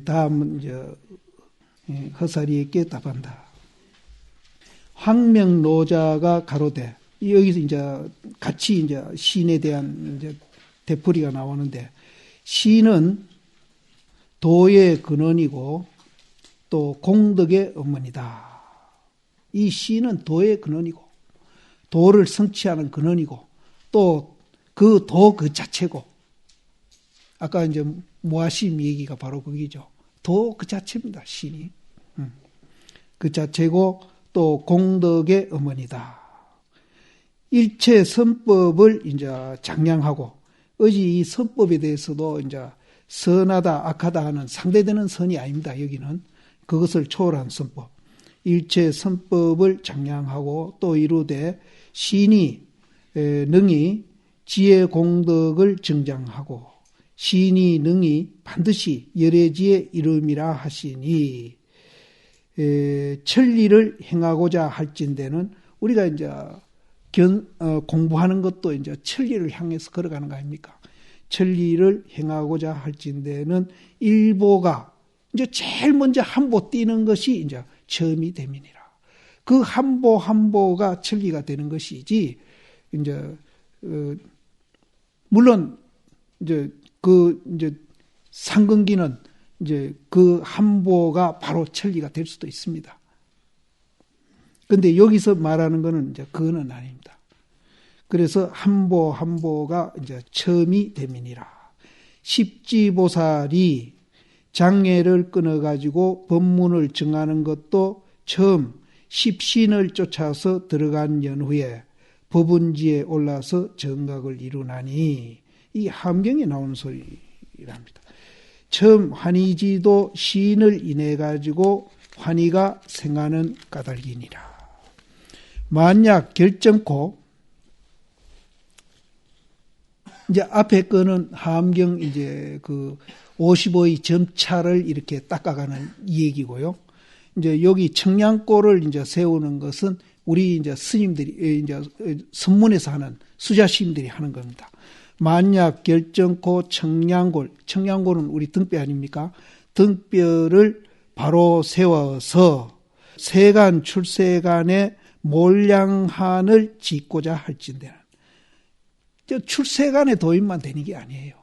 다음은 이제 허사리에게 답한다. 황명노자가 가로되, 여기서 이제 같이 이제 시인에 대한 이제 되풀이가 나오는데, 시는 도의 근원이고 또 공덕의 어머니다. 이 시는 도의 근원이고 도를 성취하는 근원이고 또 그 도 그 자체고, 아까 이제 모아심 얘기가 바로 거기죠. 도 그 자체입니다. 시니. 그 자체고 또 공덕의 어머니다. 일체 선법을 이제 장량하고, 어제 이 선법에 대해서도 이제 선하다 악하다 하는 상대되는 선이 아닙니다. 여기는 그것을 초월한 선법. 일체 선법을 장량하고 또 이루되 시인이 능히 지혜 공덕을 증장하고 시인이 능히 반드시 열애지에 이름이라 하시니, 천리를 행하고자 할진대는 우리가 이제 공부하는 것도 이제 천리를 향해서 걸어가는 거 아닙니까? 천리를 행하고자 할진대는 일보가 이제 제일 먼저 한보 뛰는 것이 이제 처음이 됨이니라. 그 한보 한보가 천리가 되는 것이지, 이제 물론 이제 상근기는 이제 그 한보가 바로 천리가 될 수도 있습니다. 근데 여기서 말하는 거는 이제 그거는 아닙니다. 그래서 한보 한보가 이제 처음이 됨이니라. 십지보살이 장애를 끊어가지고 법문을 정하는 것도 처음 십신을 쫓아서 들어간 연후에 법운지에 올라서 정각을 이루나니, 이 함경에 나오는 소리랍니다. 처음 환희지도 시인을 인해 가지고 환희가 생하는 까닭이니라. 만약 결정코, 이제 앞에 거는 함경 이제 그 55의 점차를 이렇게 닦아가는 이 얘기고요. 이제 여기 청량고를 이제 세우는 것은 우리 이제 스님들이 이제 선문에서 하는 수자 스님들이 하는 겁니다. 만약 결정코 청량골, 청량골은 우리 등뼈 아닙니까? 등뼈를 바로 세워서 세간 출세간의 몰량한을 짓고자 할진대는, 출세간의 도인만 되는 게 아니에요.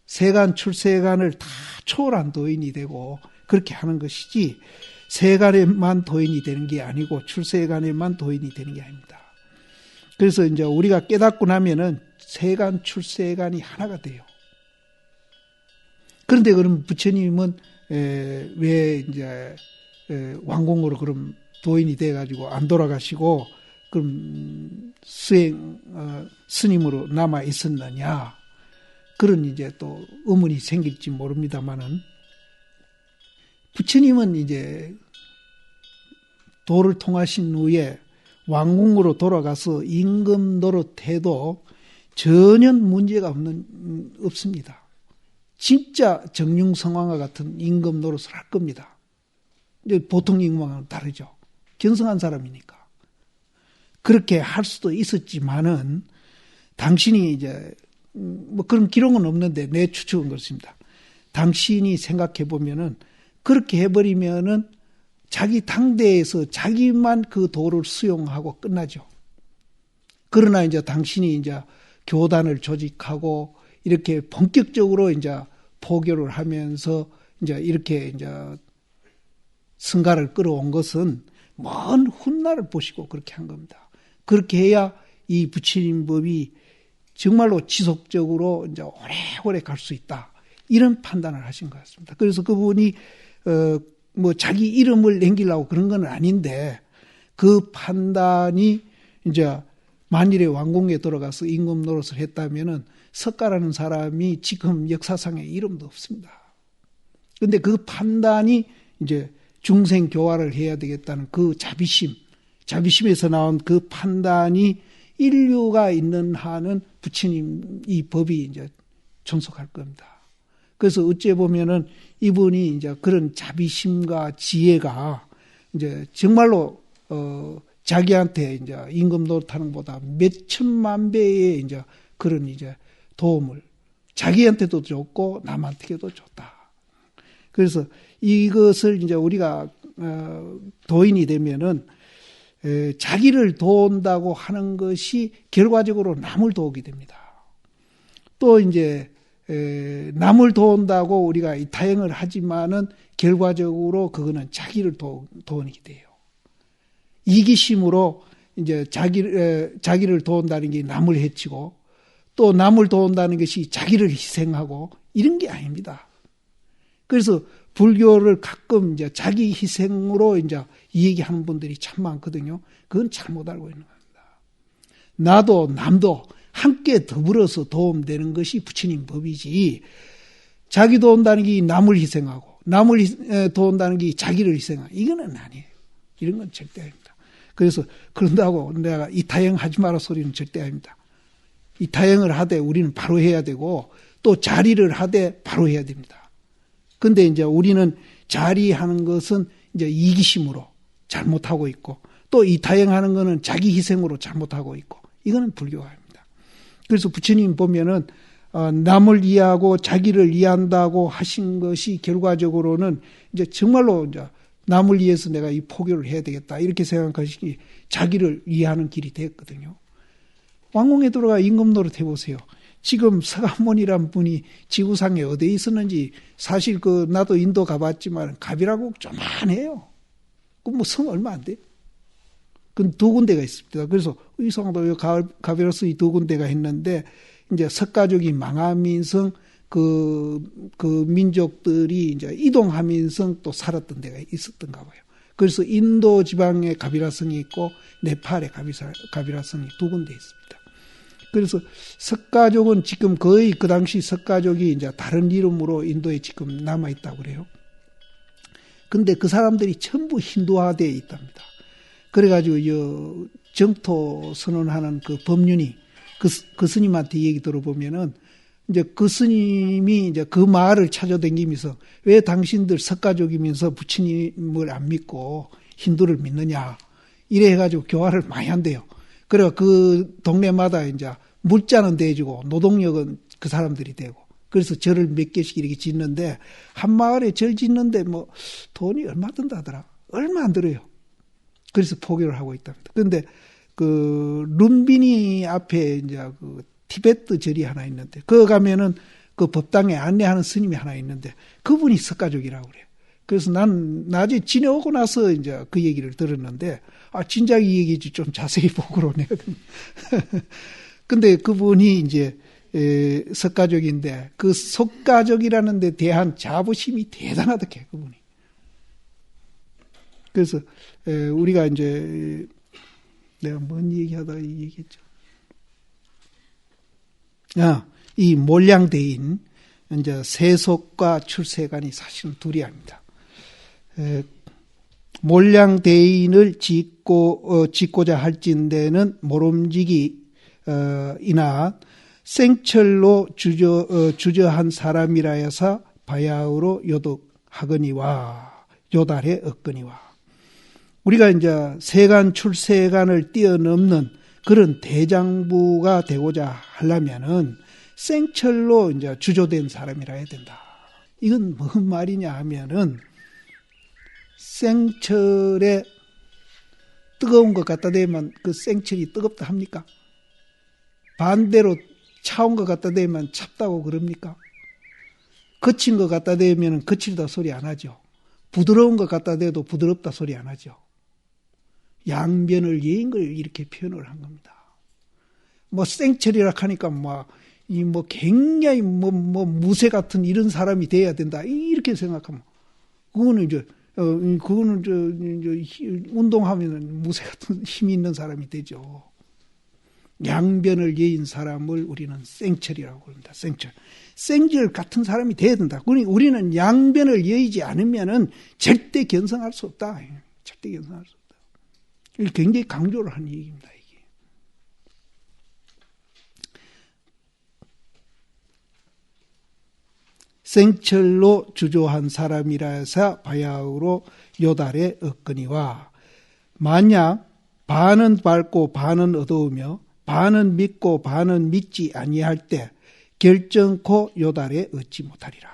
세간 출세간을 다 초월한 도인이 되고 그렇게 하는 것이지, 세간에만 도인이 되는 게 아니고 출세간에만 도인이 되는 게 아닙니다. 그래서 이제 우리가 깨닫고 나면은 세간 출세간이 하나가 돼요. 그런데 그럼 부처님은 왜 이제 왕공으로 그럼 도인이 돼 가지고 안 돌아가시고 그럼 스님으로 남아 있었느냐? 그런 이제 또 의문이 생길지 모릅니다만은, 부처님은 이제 도를 통하신 후에 왕궁으로 돌아가서 임금 노릇해도 전혀 문제가 없습니다. 진짜 정융성왕과 같은 임금 노릇을 할 겁니다. 이제 보통 임금왕은 다르죠. 견성한 사람이니까. 그렇게 할 수도 있었지만은, 당신이 이제 뭐 그런 기록은 없는데 내 추측은 그렇습니다. 당신이 생각해 보면은 그렇게 해버리면은 자기 당대에서 자기만 그 도를 수용하고 끝나죠. 그러나 이제 당신이 이제 교단을 조직하고 이렇게 본격적으로 이제 포교를 하면서 이제 이렇게 이제 승가를 끌어온 것은 먼 훗날을 보시고 그렇게 한 겁니다. 그렇게 해야 이 부처님 법이 정말로 지속적으로 이제 오래오래 갈 수 있다. 이런 판단을 하신 것 같습니다. 그래서 그분이 뭐 자기 이름을 남기려고 그런 건 아닌데, 그 판단이 이제 만일에 왕궁에 들어가서 임금 노릇을 했다면은 석가라는 사람이 지금 역사상에 이름도 없습니다. 근데 그 판단이 이제 중생 교화를 해야 되겠다는 그 자비심에서 나온 그 판단이 인류가 있는 한은 부처님 이 법이 이제 존속할 겁니다. 그래서 어찌 보면은 이분이 이제 그런 자비심과 지혜가 이제 정말로 자기한테 이제 임금 노릇하는 것보다 몇 천만 배의 이제 그런 이제 도움을 자기한테도 줬고 남한테도 줬다. 그래서 이것을 이제 우리가 도인이 되면은 자기를 도운다고 하는 것이 결과적으로 남을 도우게 됩니다. 또 이제 남을 도운다고 우리가 이 타행을 하지만은 결과적으로 그거는 자기를 도우게 돼요. 이기심으로 이제 자기를 도운다는 게 남을 해치고 또 남을 도운다는 것이 자기를 희생하고 이런 게 아닙니다. 그래서 불교를 가끔 이제 자기 희생으로 이제 얘기하는 분들이 참 많거든요. 그건 잘못 알고 있는 겁니다. 나도 남도 함께 더불어서 도움되는 것이 부처님 법이지, 자기 도운다는 게 남을 희생하고 남을 도운다는 게 자기를 희생하고 이거는 아니에요. 이런 건 절대 아닙니다. 그래서 그런다고 내가 이타행 하지 마라 소리는 절대 아닙니다. 이타행을 하되 우리는 바로 해야 되고 또 자리를 하되 바로 해야 됩니다. 근데 이제 우리는 자리하는 것은 이제 이기심으로 잘못하고 있고 또 이타행하는 것은 자기 희생으로 잘못하고 있고 이거는 불교가 아닙니다. 그래서 부처님 보면은 남을 이해하고 자기를 이해한다고 하신 것이 결과적으로는 이제 정말로 이제 남을 위해서 내가 이 포교를 해야 되겠다 이렇게 생각하시기 자기를 이해하는 길이 됐거든요. 왕궁에 들어가 임금 노릇 해보세요. 지금 서가모니란 분이 지구상에 어디에 있었는지 사실 나도 인도 가봤지만 갑이라고 조만해요. 그 뭐 성 얼마 안 돼. 그 두 군데가 있습니다. 그래서 의성도 갑이로서 이 두 군데가 있는데 이제 석가족이 망하면서 그 민족들이 이제 이동하면서 또 살았던 데가 있었던가 봐요. 그래서 인도 지방에 가비라성이 있고 네팔에 가비라성이 두 군데 있습니다. 그래서 석가족은 지금 거의 그 당시 석가족이 이제 다른 이름으로 인도에 지금 남아 있다고 그래요. 근데 그 사람들이 전부 힌두화되어 있답니다. 그래가지고 정토 선언하는 그 법륜이 그 스님한테 얘기 들어보면은 이제 그 스님이 이제 그 마을을 찾아다니면서 왜 당신들 석가족이면서 부처님을 안 믿고 힌두를 믿느냐 이래 해가지고 교화를 많이 한대요. 그래 그 동네마다 이제 물자는 대주고 노동력은 그 사람들이 되고 그래서 절을 몇 개씩 이렇게 짓는데 한 마을에 절 짓는데 뭐 돈이 얼마 든다더라. 얼마 안 들어요. 그래서 포교를 하고 있답니다. 그런데 그 룸비니 앞에 이제 그 티베트 절이 하나 있는데 그거 가면은 그 법당에 안내하는 스님이 하나 있는데 그분이 석가족이라고 그래요. 그래서 난 낮에 지내오고 나서 이제 그 얘기를 들었는데 진작 이 얘기지 좀 자세히 보고로 내가. 근데 그분이 이제 석가족인데 그 석가족이라는 데 대한 자부심이 대단하다 해 그분이. 그래서 우리가 이제 내가 뭔 얘기하다가 이 얘기했죠. 이 몰량대인 이제 세속과 출세관이 사실은 둘이 아닙니다. 몰량대인을 짓고자 할진대는 모름지기 이나 생철로 주저한 사람이라 해서 바야흐로 요득하거니와 요달에 얻거니와. 우리가 이제 세간 출세간을 뛰어넘는 그런 대장부가 되고자 하려면은 생철로 이제 주조된 사람이라 해야 된다. 이건 무슨 말이냐 하면은 생철에 뜨거운 것 갖다 대면 그 생철이 뜨겁다 합니까? 반대로 차운 것 갖다 대면 찹다고 그럽니까? 거친 것 갖다 대면 거칠다 소리 안 하죠. 부드러운 것 갖다 대도 부드럽다 소리 안 하죠. 양변을 예인 걸 이렇게 표현을 한 겁니다. 뭐 생철이라 하니까 굉장히 무쇠 같은 이런 사람이 돼야 된다 이렇게 생각하면 그거는 이제 운동하면 무쇠 같은 힘이 있는 사람이 되죠. 양변을 예인 사람을 우리는 생철이라고 합니다. 생철 같은 사람이 돼야 된다. 우리는 양변을 예이지 않으면은 절대 견성할 수 없다. 절대 견성할 수 없다. 굉장히 강조를 한 얘기입니다. 이게. 생철로 주조한 사람이라 해서 바야흐로 요달에 얻거니와 만약 반은 밟고 반은 얻어오며 반은 믿고 반은 믿지 아니할 때 결정코 요달에 얻지 못하리라.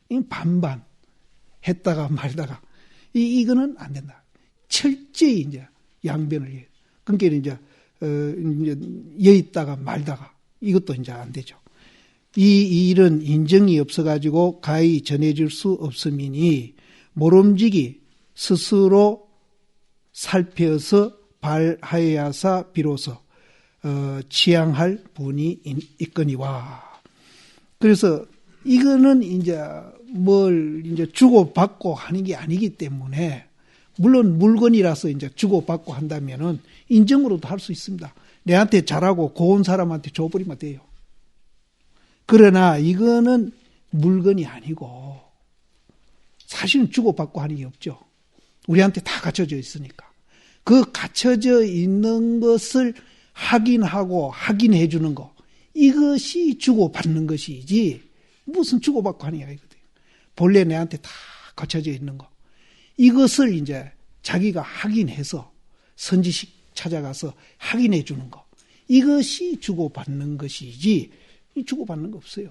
이 반반. 했다가 말다가 이거는 안 된다. 철저히 이제 양변을 해. 그러니까 이제 여 있다가 말다가 이것도 이제 안 되죠. 이 일은 인정이 없어가지고 가히 전해질 수 없음이니 모름지기 스스로 살펴서 발하여야사 비로소 취향할 분이 있거니와. 그래서 이거는 이제 뭘 이제 주고받고 하는 게 아니기 때문에, 물론 물건이라서 이제 주고받고 한다면은 인정으로도 할 수 있습니다. 내한테 잘하고 고운 사람한테 줘버리면 돼요. 그러나 이거는 물건이 아니고 사실은 주고받고 하는 게 없죠. 우리한테 다 갖춰져 있으니까. 그 갖춰져 있는 것을 확인하고 확인해 주는 거, 이것이 주고받는 것이지 무슨 주고받고 하는 게 아니거든요. 본래 내한테 다 갖춰져 있는 거, 이것을 이제 자기가 확인해서 선지식 찾아가서 확인해 주는 거, 이것이 주고받는 것이지 주고받는 거 없어요.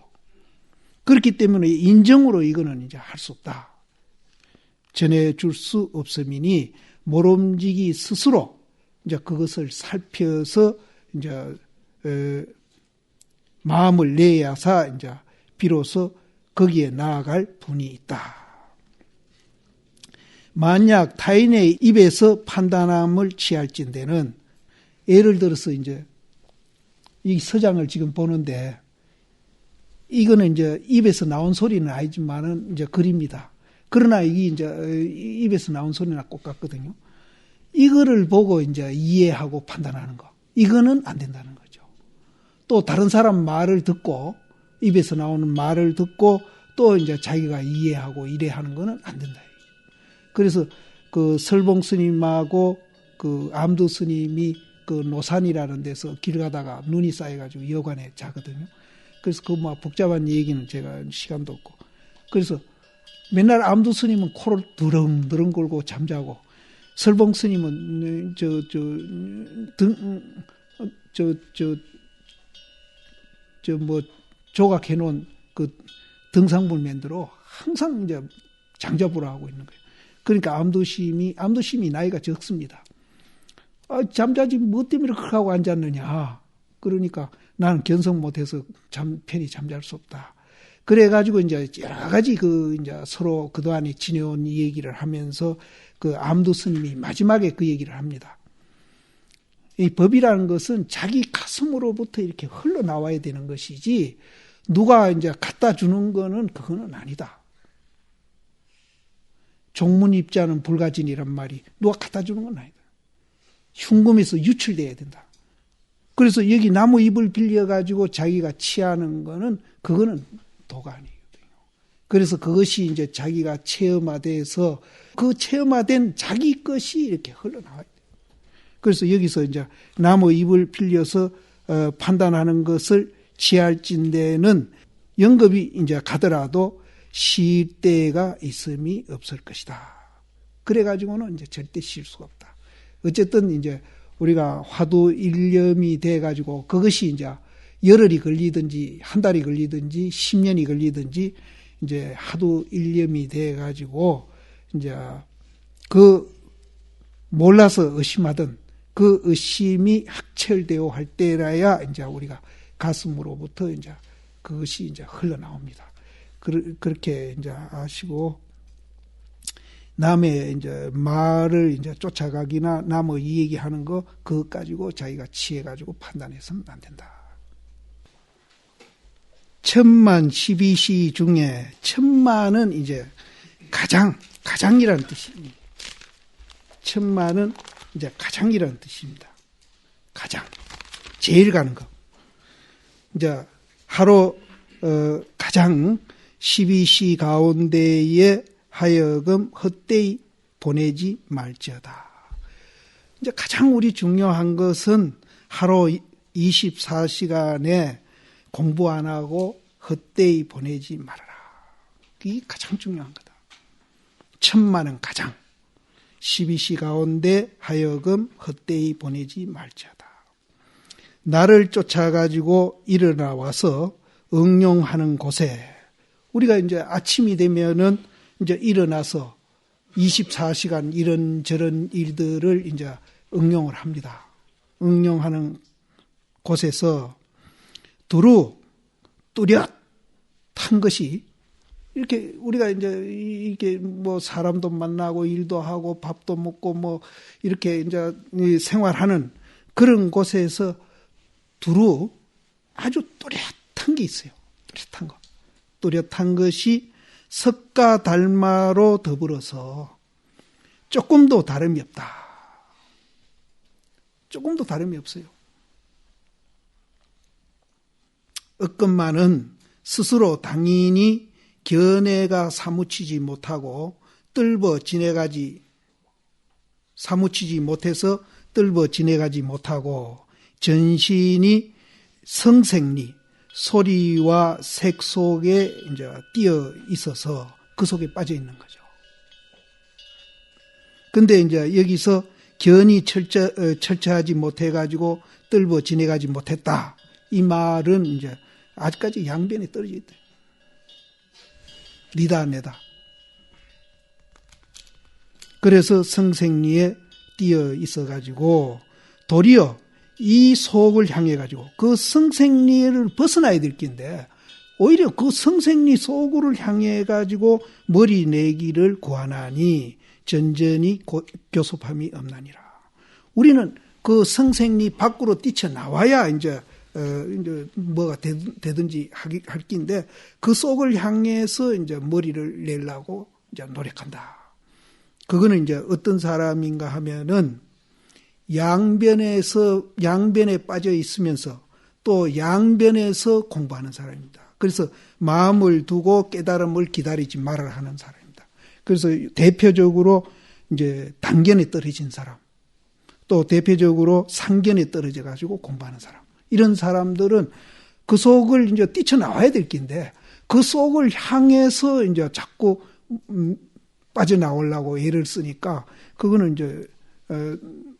그렇기 때문에 인정으로 이거는 이제 할 수 없다. 전해줄 수 없음이니 모름지기 스스로 이제 그것을 살펴서 이제 마음을 내야사 이제 비로소 거기에 나아갈 분이 있다. 만약 타인의 입에서 판단함을 취할진대는, 예를 들어서 이제 이 서장을 지금 보는데, 이거는 이제 입에서 나온 소리는 아니지만은 이제 글입니다. 그러나 이게 이제 입에서 나온 소리나 똑같거든요. 이거를 보고 이제 이해하고 판단하는 거, 이거는 안 된다는 거죠. 또 다른 사람 말을 듣고, 입에서 나오는 말을 듣고 또 이제 자기가 이해하고 이래하는 거는 안 된다. 그래서 그 설봉 스님하고 그 암두 스님이 그 노산이라는 데서 길 가다가 눈이 쌓여가지고 여관에 자거든요. 그래서 그 뭐 복잡한 얘기는 제가 시간도 없고, 그래서 맨날 암두 스님은 코를 드렁드렁 걸고 잠자고, 설봉 스님은 뭐 조각해 놓은 그 등상불면대로 항상 이제 장자부를 하고 있는 거예요. 그러니까 암두심이 나이가 적습니다. 잠자지 뭐 때문에 그렇게 하고 앉았느냐. 그러니까 나는 견성 못해서 편히 잠잘 수 없다. 그래가지고 이제 여러 가지 이제 서로 그동안에 지내온 이 얘기를 하면서 그 암두 스님이 마지막에 그 얘기를 합니다. 이 법이라는 것은 자기 가슴으로부터 이렇게 흘러나와야 되는 것이지, 누가 이제 갖다 주는 거는 그거는 아니다. 종문입자는 불가진이란 말이 누가 갖다 주는 건 아니다. 흉금에서 유출돼야 된다. 그래서 여기 나무 잎을 빌려가지고 자기가 취하는 거는 그거는 도가 아니거든요. 그래서 그것이 이제 자기가 체험화돼서 그 체험화된 자기 것이 이렇게 흘러나와야 돼요. 그래서 여기서 이제 나무 잎을 빌려서 판단하는 것을 취할진대는 영겁이 이제 가더라도 쉴 때가 있음이 없을 것이다. 그래가지고는 이제 절대 쉴 수가 없다. 어쨌든 이제 우리가 화두 일념이 돼가지고 그것이 이제 열흘이 걸리든지 한 달이 걸리든지 10년이 걸리든지 이제 하도 일념이 돼가지고 이제 그 몰라서 의심하던 그 의심이 확철되어 할 때라야 이제 우리가 가슴으로부터 이제 그것이 이제 흘러나옵니다. 그렇게 이제 아시고, 남의 이제 말을 이제 쫓아가기나 남의 이 얘기하는 거, 그것 가지고 자기가 취해가지고 판단해서는 안 된다. 천만 12시 중에 천만은 이제 가장이라는 뜻입니다. 천만은 이제 가장이라는 뜻입니다. 가장. 제일 가는 거. 이제 하루, 가장 12시 가운데에 하여금 헛되이 보내지 말지어다. 이제 가장 우리 중요한 것은 하루 24시간에 공부 안 하고 헛되이 보내지 말아라. 이게 가장 중요한 거다. 천만은 가장. 12시 가운데 하여금 헛되이 보내지 말지어다. 나를 쫓아가지고 일어나 와서 응용하는 곳에, 우리가 이제 아침이 되면은 이제 일어나서 24시간 이런저런 일들을 이제 응용을 합니다. 응용하는 곳에서 두루 뚜렷한 것이 이렇게 우리가 이제 이게 뭐 사람도 만나고 일도 하고 밥도 먹고 뭐 이렇게 이제 생활하는 그런 곳에서 두루 아주 뚜렷한 게 있어요. 뚜렷한 거. 뚜렷한 것이 석가 달마로 더불어서 조금도 다름이 없다. 조금도 다름이 없어요. 어건만은 스스로 당연히 견해가 사무치지 못하고 사무치지 못해서 뜰버 지내가지 못하고 전신이 성생리, 소리와 색 속에 이제 뛰어 있어서 그 속에 빠져 있는 거죠. 근데 이제 여기서 견이 철저하지 못해가지고 뜰버 지내가지 못했다. 이 말은 이제 아직까지 양변에 떨어져 있다. 니다 내다. 그래서 성생리에 뛰어 있어가지고 도리어 이 속을 향해가지고 그 성생리를 벗어나야 될 긴데 오히려 그 성생리 속을 향해가지고 머리 내기를 구하나니 전전히 교섭함이 없나니라. 우리는 그 성생리 밖으로 뛰쳐나와야 이제 뭐가 되든지 할 긴데 그 속을 향해서 이제 머리를 내려고 이제 노력한다. 그거는 이제 어떤 사람인가 하면은 양변에 빠져 있으면서 또 양변에서 공부하는 사람입니다. 그래서 마음을 두고 깨달음을 기다리지 말아야 하는 사람입니다. 그래서 대표적으로 이제 단견에 떨어진 사람, 또 대표적으로 상견에 떨어져 가지고 공부하는 사람. 이런 사람들은 그 속을 이제 뛰쳐나와야 될 긴데 그 속을 향해서 이제 자꾸 빠져나오려고 애를 쓰니까 그거는 이제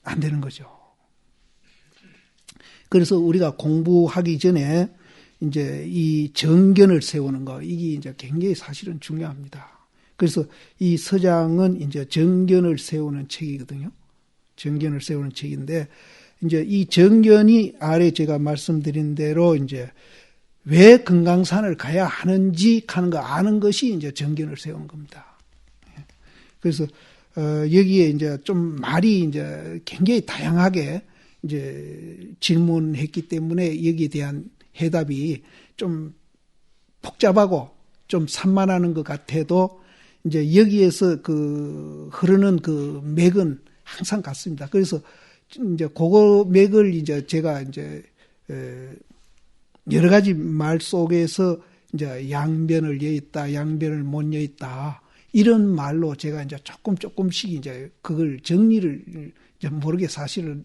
안 되는 거죠. 그래서 우리가 공부하기 전에 이제 이 정견을 세우는 거 이게 이제 굉장히 사실은 중요합니다. 그래서 이 서장은 이제 정견을 세우는 책이거든요. 정견을 세우는 책인데 이제 이 정견이 아래 제가 말씀드린 대로 이제 왜 금강산을 가야 하는지 하는 거 아는 것이 이제 정견을 세우는 겁니다. 그래서 여기에 이제 좀 말이 이제 굉장히 다양하게 이제 질문했기 때문에 여기에 대한 해답이 좀 복잡하고 좀 산만하는 것 같아도 이제 여기에서 그 흐르는 그 맥은 항상 같습니다. 그래서 이제 그거 맥을 이제 제가 이제 여러 가지 말 속에서 이제 양변을 여있다, 양변을 못 여있다. 이런 말로 제가 이제 조금씩 이제 그걸 정리를 이제 모르게 사실은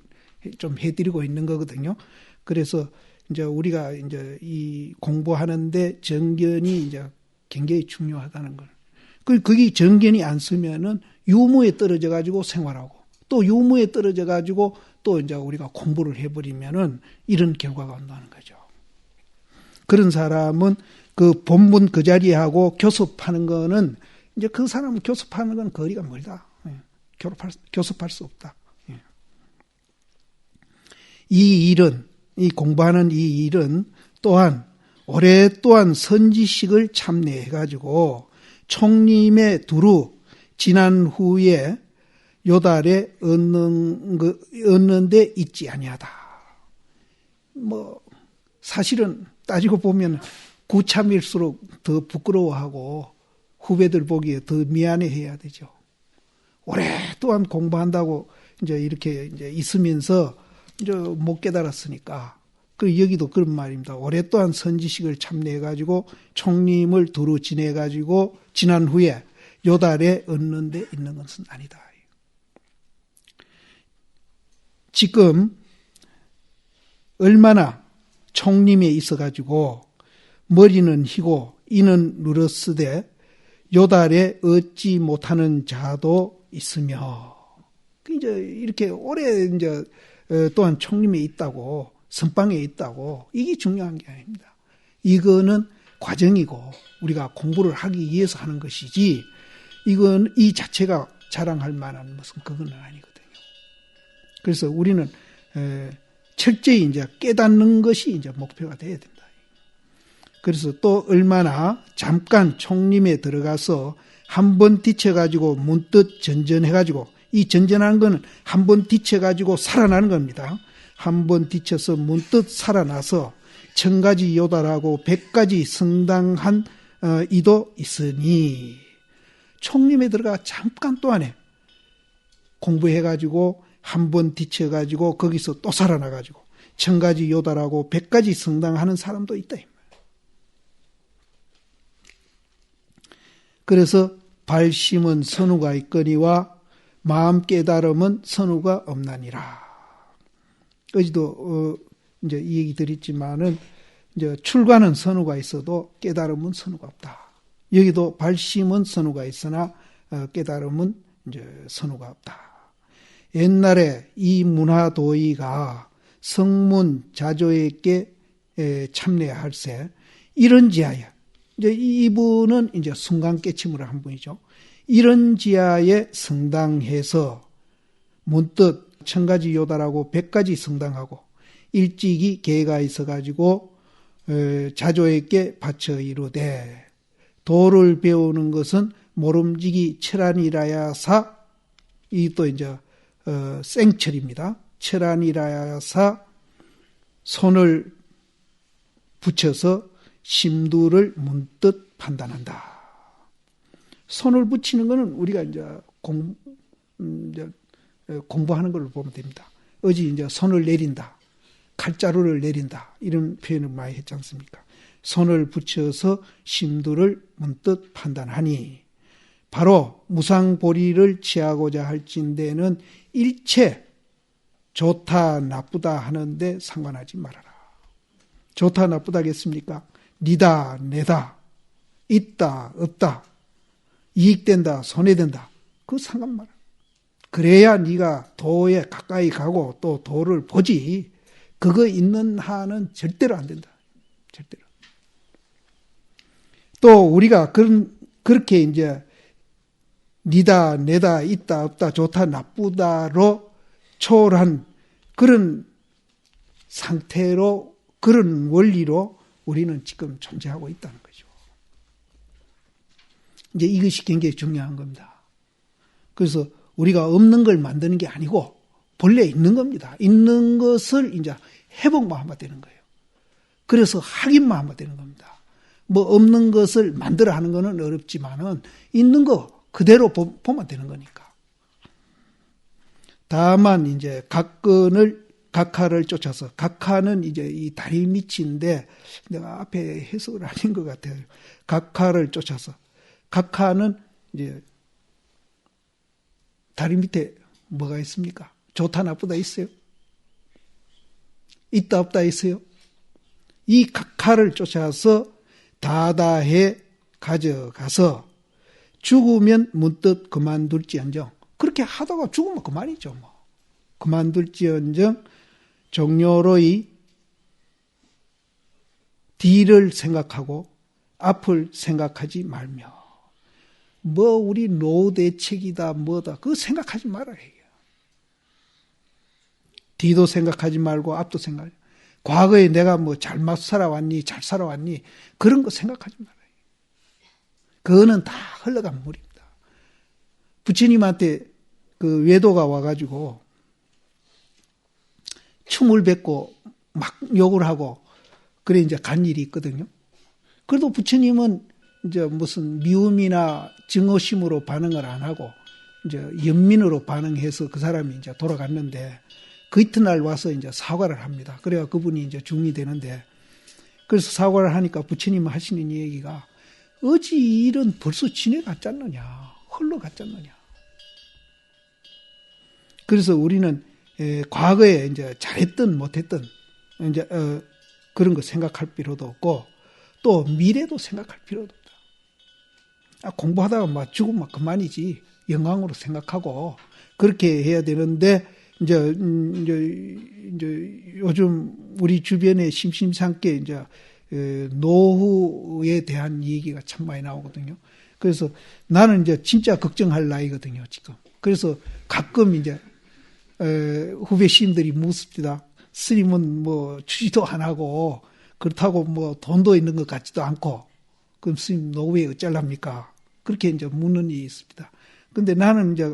좀 해드리고 있는 거거든요. 그래서 이제 우리가 이제 이 공부하는데 정견이 이제 굉장히 중요하다는 걸. 그게 정견이 안 쓰면은 유무에 떨어져 가지고 생활하고 또 유무에 떨어져 가지고 또 이제 우리가 공부를 해버리면은 이런 결과가 온다는 거죠. 그런 사람은 그 본문 그 자리에 하고 교섭하는 거는 이제 그 사람은 교섭하는 건 거리가 멀다. 교섭할 수 없다. 이 일은, 이 공부하는 이 일은 또한 오랫동안 선지식을 참내해가지고 총림에 두루 지난 후에 요달에 얻는 데 있지 아니하다. 뭐 사실은 따지고 보면 구참일수록 더 부끄러워하고 후배들 보기에 더 미안해해야 되죠. 오랫동안 공부한다고 이제 이렇게 이제 있으면서 이제 못 깨달았으니까. 그 여기도 그런 말입니다. 오랫동안 선지식을 참내해가지고 총림을 두루 지내가지고 지난 후에 요달에 얻는 데 있는 것은 아니다. 지금 얼마나 총림에 있어가지고 머리는 희고 이는 누렀으되 요달에 얻지 못하는 자도 있으며 이제 이렇게 오래 이제 또한 총림에 있다고 선방에 있다고 이게 중요한 게 아닙니다. 이거는 과정이고 우리가 공부를 하기 위해서 하는 것이지 이건 이 자체가 자랑할 만한 무슨 그건 아니거든요. 그래서 우리는 철저히 이제 깨닫는 것이 이제 목표가 돼야 된다. 그래서 또 얼마나 잠깐 총림에 들어가서 한번 뒤쳐가지고 문득 전전해가지고, 이 전전하는 거는 한번 뒤쳐가지고 살아나는 겁니다. 한번 뒤쳐서 문득 살아나서 1000가지 요달하고 100가지 성당한 이도 있으니, 총림에 들어가 잠깐 동안에 공부해가지고 한번 뒤쳐가지고 거기서 또 살아나가지고 1000가지 요달하고 100가지 성당하는 사람도 있다. 그래서 발심은 선우가 있거니와 마음 깨달음은 선우가 없나니라. 어제도 이제 이 얘기 드렸지만은 이제 출가는 선우가 있어도 깨달음은 선우가 없다. 여기도 발심은 선우가 있으나 깨달음은 이제 선우가 없다. 옛날에 이 문화도의가 성문 자조에게 참례할세 이런지하여, 이제 이분은 이제 순간 깨침을 한 분이죠. 이런지하에 성당해서 문득 1000가지 요달하고 100가지 성당하고 일찍이 계가 있어가지고 자조에게 바쳐 이르되, 도를 배우는 것은 모름지기 철안이라야사, 이 또 이제 생철입니다. 철안이라야사 손을 붙여서 심두를 문득 판단한다. 손을 붙이는 것은 우리가 이제 공부하는 걸로 보면 됩니다. 어제 이제 손을 내린다, 칼자루를 내린다, 이런 표현을 많이 했지 않습니까? 손을 붙여서 심두를 문득 판단하니, 바로 무상보리를 취하고자 할진대는 일체 좋다 나쁘다 하는데 상관하지 말아라. 좋다 나쁘다겠습니까? 니다 내다, 있다 없다, 이익된다 손해된다, 그 상관 말아. 그래야 네가 도에 가까이 가고 또 도를 보지, 그거 있는 한은 절대로 안 된다. 절대로. 또 우리가 그렇게 이제 니다 내다 있다 없다 좋다 나쁘다로 초월한 그런 상태로, 그런 원리로 우리는 지금 존재하고 있다는 거죠. 이제 이것이 굉장히 중요한 겁니다. 그래서 우리가 없는 걸 만드는 게 아니고 본래 있는 겁니다. 있는 것을 이제 회복만 하면 되는 거예요. 그래서 확인만 하면 되는 겁니다. 뭐 없는 것을 만들어 하는 거는 어렵지만은 있는 거 그대로 보면 되는 거니까. 다만 이제 각하를 쫓아서, 각하는 이제 이 다리 밑인데 내가 앞에 해석을 아닌 것 같아요. 각하를 쫓아서, 각하는 이제 다리 밑에 뭐가 있습니까? 좋다 나쁘다 있어요? 있다 없다 있어요? 이 각하를 쫓아서 다다해 가져가서 죽으면 문득 그만둘지언정, 그렇게 하다가 죽으면 그만이죠. 뭐. 그만둘지언정 종료로의 뒤를 생각하고 앞을 생각하지 말며, 뭐 우리 노대책이다 뭐다 그거 생각하지 말아야 해요. 뒤도 생각하지 말고 앞도 생각하지. 과거에 내가 뭐 잘못 살아왔니 잘 살아왔니 그런 거 생각하지 말아요. 그거는 다 흘러간 물입니다. 부처님한테 그 외도가 와가지고 춤을 뱉고 막 욕을 하고 그래 이제 간 일이 있거든요. 그래도 부처님은 이제 무슨 미움이나 증오심으로 반응을 안 하고 이제 연민으로 반응해서 그 사람이 이제 돌아갔는데, 그 이튿날 와서 이제 사과를 합니다. 그래야 그분이 이제 중이 되는데, 그래서 사과를 하니까 부처님이 하시는 얘기가, 어찌 이 일은 벌써 지내갔잖느냐, 흘러갔잖느냐. 그래서 우리는 과거에 이제 잘했든 못했든 이제 그런 거 생각할 필요도 없고, 또 미래도 생각할 필요도 없다. 공부하다가 막 죽으면 그만이지, 영광으로 생각하고 그렇게 해야 되는데, 이제 요즘 우리 주변에 심심찮게 이제 노후에 대한 얘기가 참 많이 나오거든요. 그래서 나는 이제 진짜 걱정할 나이거든요, 지금. 그래서 가끔 이제, 후배 시임들이 묻습니다. 스님은 뭐, 취지도 안 하고, 그렇다고 뭐, 돈도 있는 것 같지도 않고, 그럼 스님 노후에 어쩌랍니까? 그렇게 이제 묻는 일이 있습니다. 근데 나는 이제,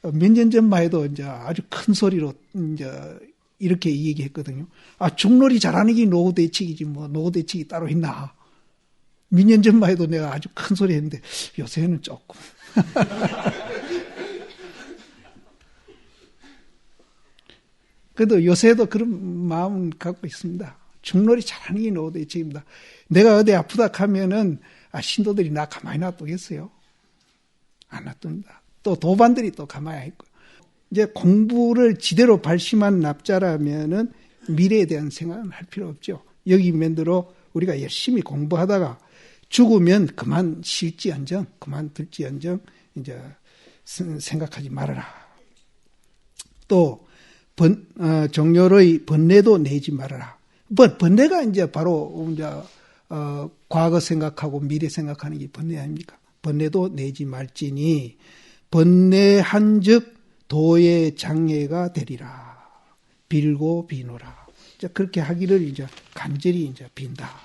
몇 년 전만 해도 이제 아주 큰 소리로 이제 이렇게 얘기했거든요. 중놀이 잘하는 게 노후 대책이지 뭐 노후 대책이 따로 있나. 몇 년 전만 해도 내가 아주 큰 소리 했는데 요새는 조금. 그래도 요새도 그런 마음은 갖고 있습니다. 중놀이 잘하는 게 노후 대책입니다. 내가 어디 아프다 하면은 신도들이 나 가만히 놔두겠어요? 안 놔둡니다. 또 도반들이 또 가만히 있고. 이제 공부를 지대로 발심한 납자라면은 미래에 대한 생각은 할 필요 없죠. 여기 맨대로 우리가 열심히 공부하다가 죽으면 그만 쉴지언정, 그만 둘지언정 이제 생각하지 말아라. 또 정렬의 번뇌도 내지 말아라. 번뇌가 이제 바로 이제 과거 생각하고 미래 생각하는 게 번뇌 아닙니까? 번뇌도 내지 말지니 번뇌한즉 도의 장애가 되리라. 빌고 비노라. 그렇게 하기를 이제 간절히 이제 빈다.